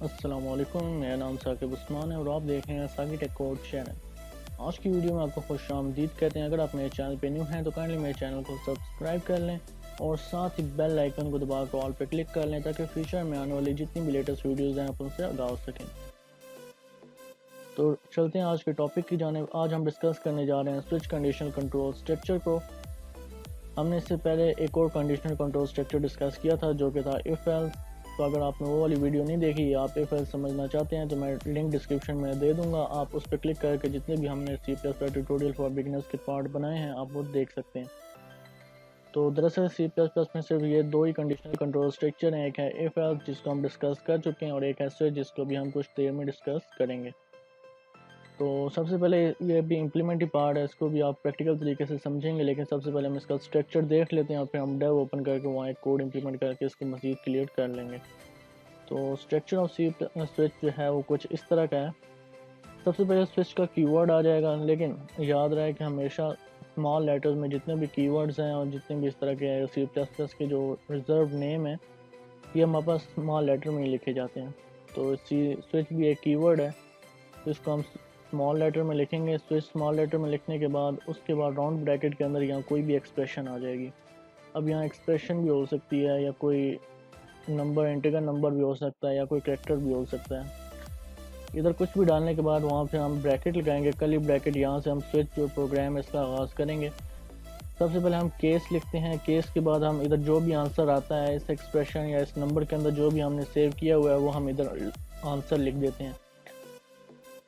अस्सलामुअलैकुम, मेरा नाम साकिब उस्मान है और आप देख रहे हैं साकी टेक कोड चैनल। आज की वीडियो में आपको खुशामदीद कहते हैं। अगर आप मेरे चैनल पे न्यू हैं तो काइंडली मेरे चैनल को सब्सक्राइब कर लें और साथ ही बेल आइकन को दबा कर ऑल पे क्लिक कर लें ताकि फ्यूचर में आने वाली जितनी भी लेटेस्ट वीडियोज़ हैं आप उनसे आगाह हो सकें। तो चलते हैं आज के टॉपिक की जानिब। आज हम डिस्कस करने जा रहे हैं स्विच कंडीशनल कंट्रोल स्ट्रक्चर को। हमने इससे पहले एक और कंडीशनल कंट्रोल स्ट्रक्चर डिस्कस किया था जो कि था इफ एल्स। तो अगर आपने वो वाली वीडियो नहीं देखी, आप इफ एल्स समझना चाहते हैं तो मैं लिंक डिस्क्रिप्शन में दे दूंगा। आप उस पर क्लिक करके जितने भी हमने C plus plus tutorial for beginners के पार्ट बनाए हैं आप वो देख सकते हैं। तो दरअसल सी प्लस प्लस में सिर्फ ये दो ही कंडीशनल कंट्रोल स्ट्रक्चर हैं, एक है इफ एल्स जिसको हम डिस्कस कर चुके हैं और एक है स्विच जिसको भी हम कुछ देर में डिस्कस करेंगे। तो सबसे पहले ये भी इम्प्लीमेंटिंग पार्ट है, इसको भी आप प्रैक्टिकल तरीके से समझेंगे, लेकिन सबसे पहले हम इसका स्ट्रक्चर देख लेते हैं और फिर हम डेव ओपन करके वहाँ एक कोड इम्प्लीमेंट करके इसको मज़ीद क्लियर कर लेंगे। तो स्ट्रक्चर ऑफ सी स्विच जो है वो कुछ इस तरह का है। सबसे पहले स्विच का कीवर्ड आ जाएगा, लेकिन याद रहे कि हमेशा स्मॉल लेटर्स में जितने भी कीवर्ड्स हैं और जितने भी इस तरह के सी प्लस प्लस के जो रिजर्व नेम है ये हमारे पास स्मॉल लेटर में ही लिखे जाते हैं। तो स्विच भी एक कीवर्ड है, तो इसको हम स्मॉल लेटर में लिखेंगे। स्विच स्मॉल लेटर में लिखने के बाद उसके बाद राउंड ब्रैकेट के अंदर यहाँ कोई भी एक्सप्रेशन आ जाएगी। अब यहाँ एक्सप्रेशन भी हो सकती है या कोई नंबर इंटीजर नंबर भी हो सकता है या कोई कैरेक्टर भी हो सकता है। इधर कुछ भी डालने के बाद वहाँ पे हम ब्रैकेट लगाएंगे, कर्ली ब्रैकेट। यहाँ से हम स्विच जो प्रोग्राम है इसका आगाज़ करेंगे। सबसे पहले हम केस लिखते हैं। केस के बाद हम इधर जो भी आंसर आता है इस एक्सप्रेशन या इस नंबर के अंदर जो भी हमने सेव किया हुआ है वो हम इधर आंसर लिख देते हैं।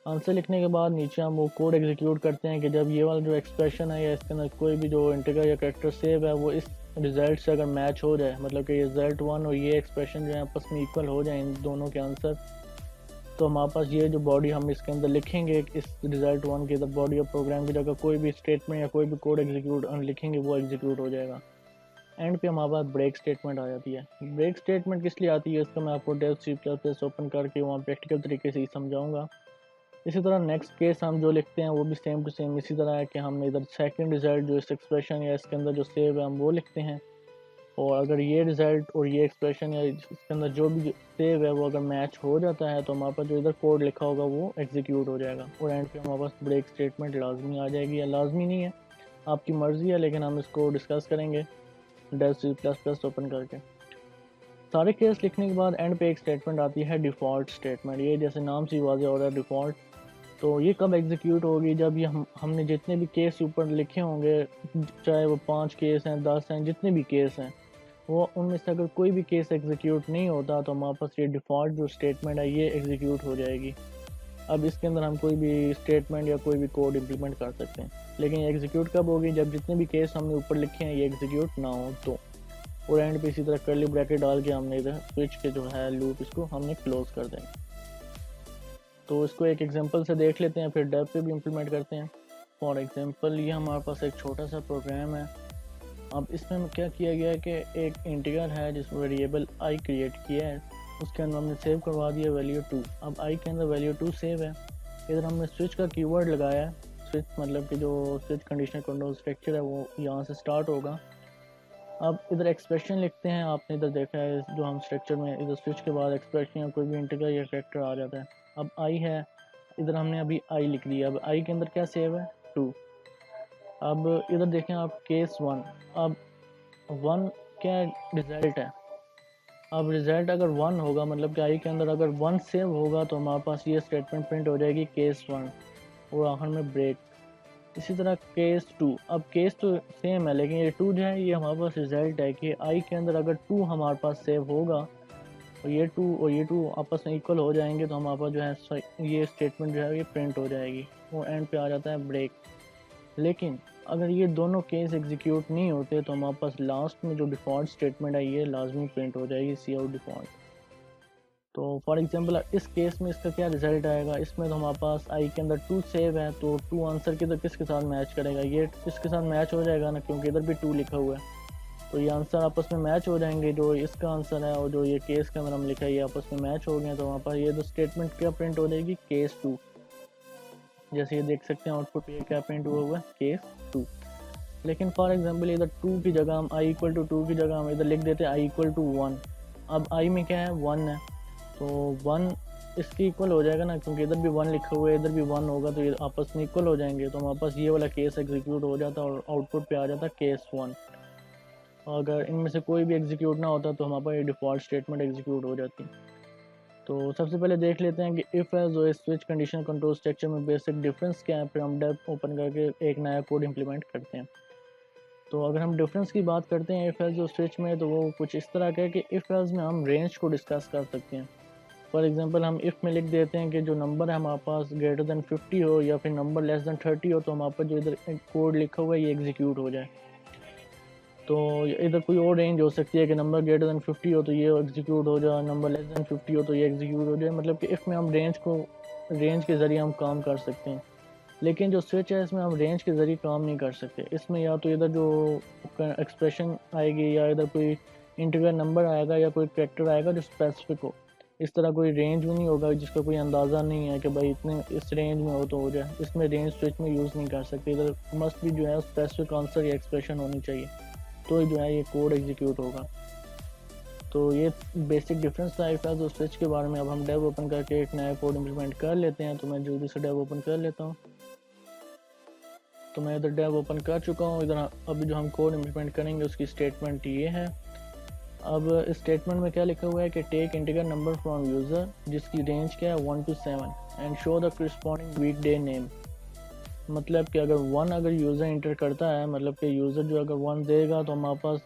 आंसर लिखने के बाद नीचे हम वो कोड एग्जीक्यूट करते हैं कि जब ये वाला जो एक्सप्रेशन है या इसके अंदर कोई भी जो इंटीजर या कैरेक्टर सेव है वो इस रिजल्ट से अगर मैच हो जाए, मतलब कि रिजल्ट वन और ये एक्सप्रेशन जो है आपस में इक्वल हो जाए इन दोनों के आंसर, तो हमारे पास ये जो बॉडी हम इसके अंदर लिखेंगे इस रिजल्ट वन के अंदर बॉडी ऑफ प्रोग्राम की जगह कोई भी स्टेटमेंट या कोई भी कोड एग्जीक्यूट लिखेंगे वो एग्जीक्यूट हो जाएगा। एंड पे हमारे पास ब्रेक स्टेटमेंट आ जाती है। ब्रेक स्टेटमेंट किस लिए आती है इसका मैं आपको Dev C plus plus open करके वहाँ प्रैक्टिकल तरीके से ही समझाऊंगा। इसी तरह नेक्स्ट केस हम जो लिखते हैं वो भी सेम टू सेम इसी तरह है कि हम इधर सेकंड रिजल्ट जो इस एक्सप्रेशन या इसके अंदर जो सेव है हम वो लिखते हैं, और अगर ये रिजल्ट और ये एक्सप्रेशन या इसके अंदर जो भी सेव है वो अगर मैच हो जाता है तो हमारे पास जो इधर कोड लिखा होगा वो एग्जीक्यूट हो जाएगा और एंड पे हमारे पास ब्रेक स्टेटमेंट लाजमी आ जाएगी। या लाजमी नहीं है, आपकी मर्ज़ी है, लेकिन हम इसको डिस्कस करेंगे Dev C plus plus open करके। सारे केस लिखने के बाद एंड पे एक स्टेटमेंट आती है डिफ़ॉल्ट स्टेटमेंट। ये जैसे नाम से वाज़ेह हो रहा है डिफ़ॉल्ट। तो ये कब एग्जीक्यूट होगी, जब ये हमने जितने भी केस ऊपर लिखे होंगे, चाहे वो 5 केस हैं 10 हैं जितने भी केस हैं, वो उनमें से अगर कोई भी केस एग्जीक्यूट नहीं होता तो हमारे पास ये डिफ़ॉल्ट जो स्टेटमेंट है ये एग्जीक्यूट हो जाएगी। अब इसके अंदर हम कोई भी स्टेटमेंट या कोई भी कोड इम्प्लीमेंट कर सकते हैं, लेकिन ये एग्जीक्यूट कब होगी, जब जितने भी केस हमने ऊपर लिखे हैं ये एग्जीक्यूट ना हो तो। और एंड पे इसी तरह कर्ली ब्रैकेट डाल के हमने इधर स्विच के जो है लूप इसको हमने क्लोज कर देंगे। तो इसको एक एग्जांपल से देख लेते हैं, फिर डेव पे भी इम्प्लीमेंट करते हैं। फॉर एग्जांपल ये हमारे पास एक छोटा सा प्रोग्राम है। अब इसमें क्या किया गया है कि एक इंटीजर है जिस वेरिएबल आई क्रिएट किया है, उसके अंदर हमने सेव करवा दिया वैल्यू 2। अब आई के अंदर वैल्यू 2 सेव है। इधर हमने स्विच का कीवर्ड लगाया है। स्विच मतलब कि जो स्विच कंडीशनल कंट्रोल स्ट्रक्चर है वो यहाँ से स्टार्ट होगा। अब इधर एक्सप्रेशन लिखते हैं। आपने इधर देखा है जो हम स्ट्रक्चर में इधर स्विच के बाद एक्सप्रेशन या कोई भी इंटीजर या कैरेक्टर आ जाता है। अब आई है, इधर हमने अभी आई लिख दिया। अब आई के अंदर क्या सेव है 2। अब इधर देखें आप केस 1। अब 1 क्या रिजल्ट है। अब रिजल्ट अगर 1 होगा मतलब कि आई के अंदर अगर 1 सेव होगा तो हमारे पास ये स्टेटमेंट प्रिंट हो जाएगी केस 1 और आखिर में ब्रेक। इसी तरह केस 2। अब केस तो सेम है लेकिन ये 2 जो है ये हमारे पास रिजल्ट है कि आई के अंदर अगर 2 हमारे पास सेव होगा और ये 2 और ये 2 आपस में इक्वल हो जाएंगे तो हमारे पास जो है ये स्टेटमेंट जो है ये प्रिंट हो जाएगी और एंड पे आ जाता है ब्रेक। लेकिन अगर ये दोनों केस एग्जीक्यूट नहीं होते तो हमारे पास लास्ट में जो डिफ़ॉल्ट स्टेटमेंट है ये लाजमी प्रिंट हो जाएगी सी आउट डिफ़ॉल्ट। तो फॉर एग्जांपल इस केस में इसका क्या रिजल्ट आएगा, इसमें तो हमारे पास आई के अंदर 2 सेव है तो 2 आंसर के तो किसके साथ मैच करेगा, ये इसके साथ मैच हो जाएगा ना, क्योंकि इधर भी 2 लिखा हुआ है। तो ये आंसर आपस में मैच हो जाएंगे, जो इसका आंसर है और जो ये केस के अंदर हम लिखा है ये आपस में मैच हो गए। तो वहाँ पर ये तो स्टेटमेंट क्या प्रिंट हो जाएगी केस 2। जैसे ये देख सकते हैं आउटपुट ये क्या प्रिंट हुआ है केस 2। लेकिन फॉर एग्जांपल इधर 2 की जगह हम आई इक्वल टू 2 की जगह हम इधर लिख देते हैं आई इक्वल टू 1। अब आई में क्या है 1 है, तो 1 इसकी इक्वल हो जाएगा ना, क्योंकि इधर भी 1 लिखा हुआ है, इधर भी 1 होगा, तो ये आपस में इक्वल हो जाएंगे। तो हमारे पास ये वाला केस एग्जीक्यूट हो जाता और आउटपुट पे आ जाता केस 1। अगर इनमें से कोई भी एग्जीक्यूट ना होता तो हमारे पास ये डिफ़ॉल्ट स्टेटमेंट एग्जीक्यूट हो जाती। तो सबसे पहले देख लेते हैं कि इफ़ एल्स और स्विच कंडीशन कंट्रोल स्ट्रक्चर में बेसिक डिफरेंस क्या है, फिर हम डेव ओपन करके एक नया कोड इंप्लीमेंट करते हैं। तो अगर हम डिफरेंस की बात करते हैं इफ़ एल्स और स्विच में, तो वो कुछ इस तरह का है कि इफ़ एल्स में हम रेंज को डिस्कस कर सकते हैं। फॉर एग्जांपल हम इफ़ में लिख देते हैं कि जो नंबर है हमारे पास ग्रेटर देन 50 हो या फिर नंबर लेस देन 30 हो, तो हमारे पास जो इधर कोड लिखा हुआ है ये एग्जीक्यूट हो जाए। तो इधर कोई और रेंज हो सकती है कि नंबर ग्रेटर देन 50 हो तो ये एग्जीक्यूट हो जाए, नंबर लेस देन 50 हो तो ये एग्जीक्यूट हो जाए। मतलब कि इफ़ में हम रेंज के ज़रिए हम काम कर सकते हैं। लेकिन जो स्विच है इसमें हम रेंज के ज़रिए काम नहीं कर सकते। इसमें या तो इधर जो एक्सप्रेशन आएगी या इधर कोई इंटीजर नंबर आएगा या कोई कैरेक्टर आएगा जो स्पेसिफिक हो। इस तरह कोई रेंज भी नहीं होगा जिसका कोई अंदाज़ा नहीं है कि भाई इतने इस रेंज में हो तो हो जाए। इसमें रेंज स्विच में यूज़ नहीं कर सकते। इधर मस्ट भी जो है स्पेसिफिक आंसर या एक्सप्रेशन होनी चाहिए, तो जो है ये कोड एग्जीक्यूट होगा। तो ये बेसिक डिफरेंस था इफ़ एल्स और स्विच के बारे में। अब हम डेव ओपन करके एक नया कोड इंप्लीमेंट कर लेते हैं। तो मैं जल्दी से डेव ओपन कर लेता हूँ। तो मैं इधर डेव ओपन कर चुका हूँ। इधर अभी जो हम कोड इंप्लीमेंट करेंगे उसकी स्टेटमेंट ये है। अब इस स्टेटमेंट में क्या लिखा हुआ है कि take integer number from user जिसकी रेंज क्या है 1 to 7 and show the corresponding weekday name. मतलब कि अगर यूज़र इंटर करता है, मतलब कि यूज़र जो अगर 1 देगा तो हमारे पास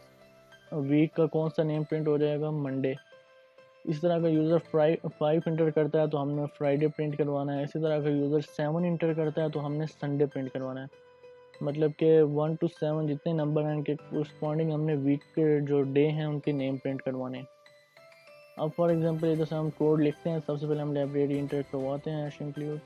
वीक का कौन सा नेम प्रिंट हो जाएगा, मंडे। इस तरह अगर यूज़र 5 इंटर करता है तो हमने फ्राइडे प्रिंट करवाना है। इसी तरह अगर यूज़र 7 इंटर करता है तो हमने संडे प्रिंट करवाना है। मतलब कि 1 to 7 जितने नंबर हैं उनके करस्पॉन्डिंग हमने वीक के जो डे हैं उनके नेम प्रिंट करवाने हैं। अब फॉर एग्जांपल इधर से हम कोड लिखते हैं। सबसे पहले हम लाइब्रेरी इंटर करवाते हैं हैश इंक्लूड।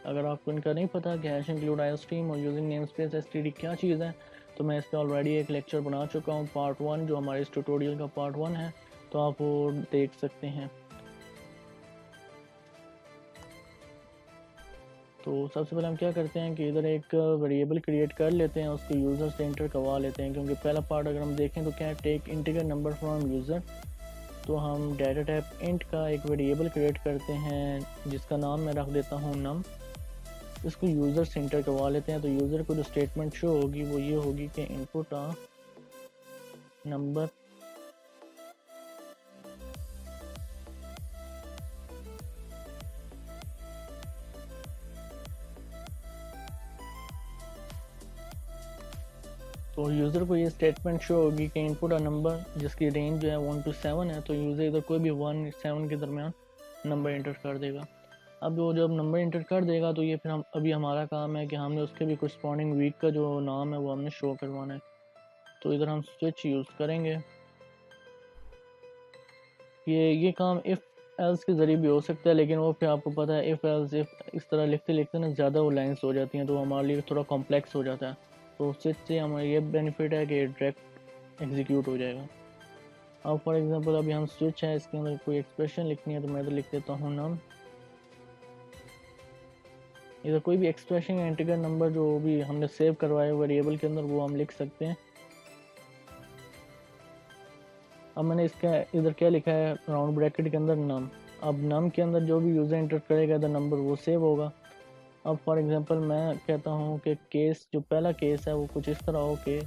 अगर आपको इनका नहीं पता कि हैश इंक्लूड आई स्ट्रीम और यूजिंग नेम स्पेस एसटीडी क्या चीज़ है, तो मैं इस पर ऑलरेडी एक लेक्चर बना चुका हूँ, पार्ट 1, जो हमारे इस ट्यूटोरियल का पार्ट 1 है। तो आप वो देख सकते हैं। तो सबसे पहले हम क्या करते हैं कि इधर एक वेरिएबल क्रिएट कर लेते हैं, उसको यूज़र से इंटर करवा लेते हैं। क्योंकि पहला पार्ट अगर हम देखें तो क्या है, take integer number from user. तो हम डाटा टाइप इंट का एक वेरिएबल क्रिएट करते हैं जिसका नाम मैं रख देता हूँ नम। इसको यूज़र से इंटर करवा लेते हैं। तो यूज़र को जो स्टेटमेंट शो होगी वो ये होगी कि इनपुट आ नंबर तो यूज़र को ये स्टेटमेंट शो होगी कि इनपुट अ नंबर जिसकी रेंज जो है 1 to 7 है। तो यूज़र इधर कोई भी 1 7 के दरमियान नंबर इंटर कर देगा। अब वो जब नंबर इंटर कर देगा तो ये फिर हम अभी हमारा काम है कि हमने उसके भी करस्पॉन्डिंग वीक का जो नाम है वो हमने शो करवाना है। तो इधर हम स्विच यूज़ करेंगे। ये काम इफ़ एल्स के ज़रिए भी हो सकता है, लेकिन वो फिर आपको पता है इफ़ एल्स इफ़ इस तरह लिखते लिखते ना ज़्यादा वो लाइन्स हो जाती हैं, तो हमारे लिए थोड़ा कॉम्प्लेक्स हो जाता है। तो स्विच से हमें ये बेनिफिट है कि डायरेक्ट एग्जीक्यूट हो जाएगा। अब फॉर एग्जांपल अभी हम स्विच है, इसके अंदर कोई एक्सप्रेशन लिखनी है तो मैं इधर लिख देता हूँ नम। इधर कोई भी एक्सप्रेशन या इंटीजर नंबर जो भी हमने सेव करवाया वेरिएबल के अंदर वो हम लिख सकते हैं। अब मैंने इसका इधर क्या लिखा है, राउंड ब्रैकेट के अंदर नम। अब नम के अंदर जो भी यूज़र इंटर करेगा इधर नंबर वो सेव होगा। अब फॉर एग्जांपल मैं कहता हूँ कि केस जो पहला केस है वो कुछ इस तरह हो कि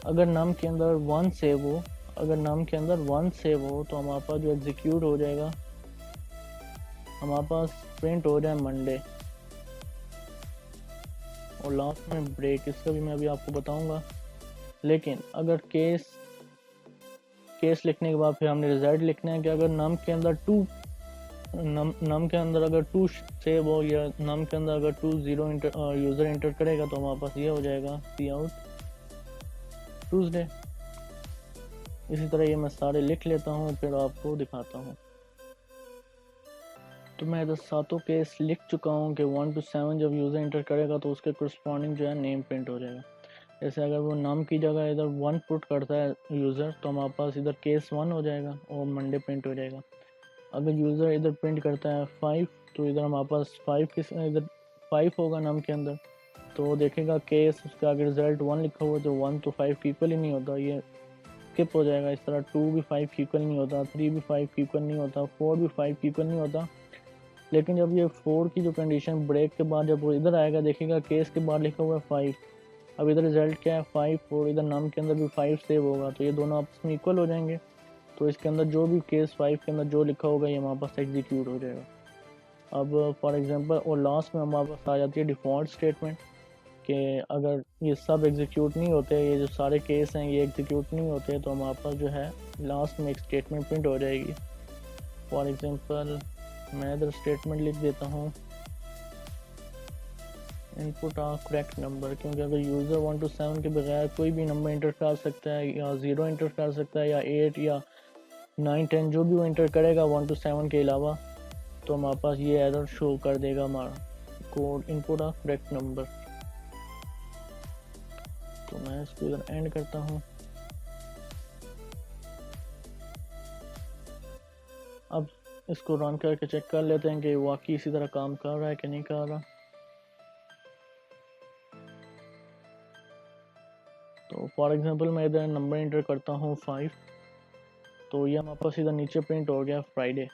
अगर नम के अंदर 1 सेव हो, अगर नम के अंदर 1 सेव हो तो हमारे पास जो एग्जीक्यूट हो जाएगा, हमारे पास प्रिंट हो जाए मंडे। और लास्ट में ब्रेक, इसका भी मैं अभी आपको बताऊंगा। लेकिन अगर केस लिखने के बाद फिर हमने रिजल्ट लिखना है कि अगर नम के अंदर नम के अंदर अगर 2 सेव हो या नम के अंदर अगर 2 0 यूज़र इंटर करेगा तो हमारे पास ये हो जाएगा सी आउट ट्यूसडे। इसी तरह ये मैं सारे लिख लेता हूँ फिर आपको दिखाता हूँ। तो मैं इधर सातों केस लिख चुका हूँ कि 1 to 7 जब यूज़र इंटर करेगा तो उसके करस्पॉन्डिंग जो है नेम प्रिंट हो जाएगा। जैसे अगर वो नाम की जगह इधर 1 पुट करता है यूज़र तो हमारे पास इधर केस 1 हो जाएगा और मंडे प्रिंट हो जाएगा। अगर यूज़र इधर प्रिंट करता है 5 तो इधर हमारे पास 5 इधर 5 होगा नाम के अंदर। तो देखेगा केस उसका आगे रिजल्ट 1 लिखा हुआ, तो 1 तो 5 की इक्वल ही नहीं होता, ये स्किप हो जाएगा। इस तरह 2 भी 5 की इक्वल नहीं होता, 3 भी 5 की इक्वल नहीं होता, 4 भी 5 की इक्वल नहीं होता। लेकिन जब ये 4 की जो कंडीशन ब्रेक के बाद जब वो इधर आएगा, देखेगा केस के बाद लिखा हुआ है 5। अब इधर रिजल्ट क्या है 5, और इधर नम के अंदर भी 5 सेव होगा, तो ये दोनों आपस में इक्वल हो जाएंगे। तो इसके अंदर जो भी केस 5 के अंदर जो लिखा होगा ये हमारे पास एग्जीक्यूट हो जाएगा। अब फॉर एग्जांपल और लास्ट में हमारे पास आ जाती है डिफ़ॉल्ट स्टेटमेंट, कि अगर ये सब एग्जीक्यूट नहीं होते, ये जो सारे केस हैं ये एग्जीक्यूट नहीं होते, तो हमारे पास जो है लास्ट में एक स्टेटमेंट प्रिंट हो जाएगी। फॉर एग्जांपल मैं इधर स्टेटमेंट लिख देता हूँ इनपुट आ करेक्ट नंबर, क्योंकि अगर यूज़र 1 to 7 के बगैर कोई भी नंबर इंटर कर सकता है, या 0 इंटर कर सकता है, या 8 या 9 10 जो भी वो इंटर करेगा 1 to 7 के अलावा, तो हमारे पास ये एरर शो कर देगा हमारा कोड इनपुट आ करेक्ट नंबर। तो मैं इसको इधर एंड करता हूँ। अब इसको रन करके चेक कर लेते हैं कि वाकई इसी तरह काम कर रहा है कि नहीं कर रहा। तो फॉर एग्जांपल मैं इधर नंबर इंटर करता हूँ 5, तो ये हमारे पास इधर नीचे प्रिंट हो गया फ्राइडे।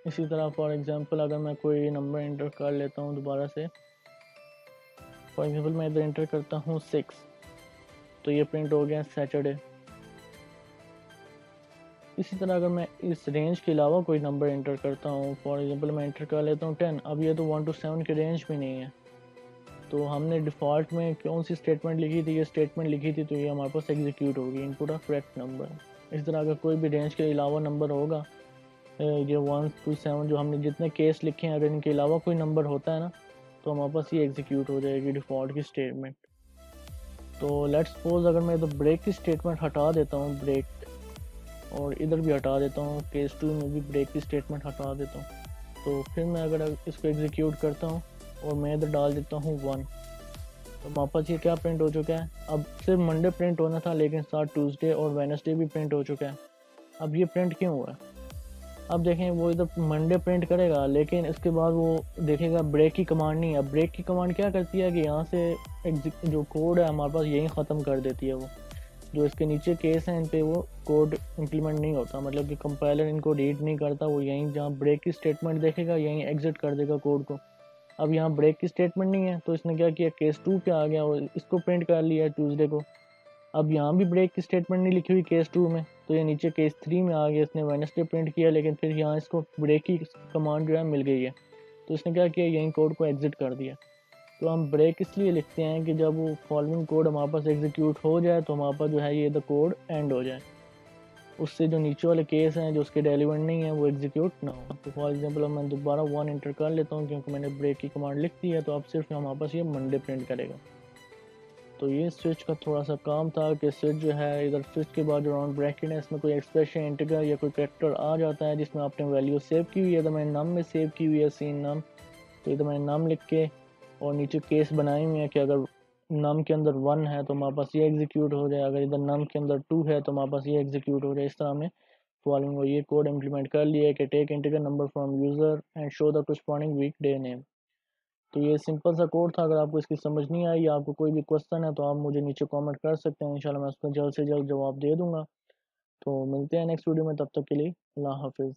इसी तरह फॉर एग्जांपल अगर मैं कोई नंबर इंटर कर लेता हूँ दोबारा से, फॉर एग्जांपल मैं इधर इंटर करता हूँ 6, तो ये प्रिंट हो गया सैटरडे। इसी तरह अगर मैं इस रेंज के अलावा कोई नंबर इंटर करता हूँ, फॉर एग्जांपल मैं इंटर कर लेता हूँ 10, अब ये तो 1 to 7 की रेंज भी नहीं है, तो हमने डिफ़ॉल्ट में कौन सी स्टेटमेंट लिखी थी, ये स्टेटमेंट लिखी थी, तो ये हमारे पास एग्जीक्यूट होगी इनपुट ऑफ करेक्ट नंबर। इस तरह अगर कोई भी रेंज के अलावा नंबर होगा, ये 1 to 7 जो हमने जितने केस लिखे हैं, अगर इनके अलावा कोई नंबर होता है ना, तो हमारे पास ये एग्जीक्यूट हो जाएगी डिफ़ॉल्ट की स्टेटमेंट। तो लेट्स सपोज अगर मैं इधर ब्रेक की स्टेटमेंट हटा देता हूँ, ब्रेक, और इधर भी हटा देता हूँ, केस 2 में भी ब्रेक की स्टेटमेंट हटा देता हूँ, तो फिर मैं अगर इसको एग्जीक्यूट करता हूँ और मैं इधर डाल देता हूँ 1, तो हमारे पास ये क्या प्रिंट हो चुका है। अब सिर्फ मंडे प्रिंट होना था, लेकिन साथ ट्यूसडे और वेडनेसडे भी प्रिंट हो चुका है। अब ये प्रिंट क्यों हुआ है? अब देखें वो इधर मंडे प्रिंट करेगा, लेकिन इसके बाद वो देखेगा ब्रेक की कमांड नहीं है। ब्रेक की कमांड क्या करती है कि यहाँ से जो कोड है हमारे पास यहीं ख़त्म कर देती है। वो जो इसके नीचे केस हैं इन पे वो कोड इम्प्लीमेंट नहीं होता, मतलब कि कंपाइलर इनको रीड नहीं करता, वो यहीं जहाँ ब्रेक की स्टेटमेंट देखेगा यहीं एग्जिट कर देगा कोड को। अब यहाँ ब्रेक की स्टेटमेंट नहीं है, तो इसने क्या किया, केस 2 पे आ गया और इसको प्रिंट कर लिया ट्यूसडे को। अब यहाँ भी ब्रेक की स्टेटमेंट नहीं लिखी हुई केस 2 में, तो ये नीचे केस 3 में आ गया, इसने वेडनेसडे प्रिंट किया, लेकिन फिर यहाँ इसको ब्रेक की कमांड जो है मिल गई है, तो इसने क्या किया, यहीं कोड को एग्जिट कर दिया। तो हम ब्रेक इसलिए लिखते हैं कि जब वो फॉलोइंग कोड हमारे पास एग्जीक्यूट हो जाए, तो हमारे पास जो है ये द कोड एंड हो जाए, उससे जो नीचे वाले केस हैं जो उसके रेलिवेंट नहीं है वो एग्जीक्यूट ना हो। तो फॉर एग्जांपल मैं दोबारा 1 इंटर कर लेता हूँ, क्योंकि मैंने ब्रेक की कमांड लिख दी है, तो अब सिर्फ हमारे पास ये मंडे प्रिंट करेगा। तो ये स्विच का थोड़ा सा काम था कि स्विच जो है इधर स्विच के बाद जो राउंड ब्रैकेट है इसमें कोई एक्सप्रेशन इंटीजर या कोई कैरेक्टर आ जाता है जिसमें आपने वैल्यू सेव की हुई है। तो मैंने नम में सेव की हुई है सीन नम, तो इधर मैंने नम लिख के और नीचे केस बनाए हुए हैं कि अगर नम के अंदर 1 है तो हमारे पास ये एग्जीक्यूट हो जाए, अगर इधर नम के अंदर 2 है तो हमारे पास ये एग्जीक्यूट हो जाए। इस तरह हमने फॉलोइंग को ये कोड इम्प्लीमेंट कर लिया है कि take integer number from user and show the corresponding week day name. तो ये सिंपल सा कोड था। अगर आपको इसकी समझ नहीं आई या आपको कोई भी क्वेश्चन है तो आप मुझे नीचे कमेंट कर सकते हैं, इंशाल्लाह मैं उसका जल्द से जल्द जवाब दे दूंगा। तो मिलते हैं नेक्स्ट वीडियो में, तब तक के लिए अल्लाह हाफिज़।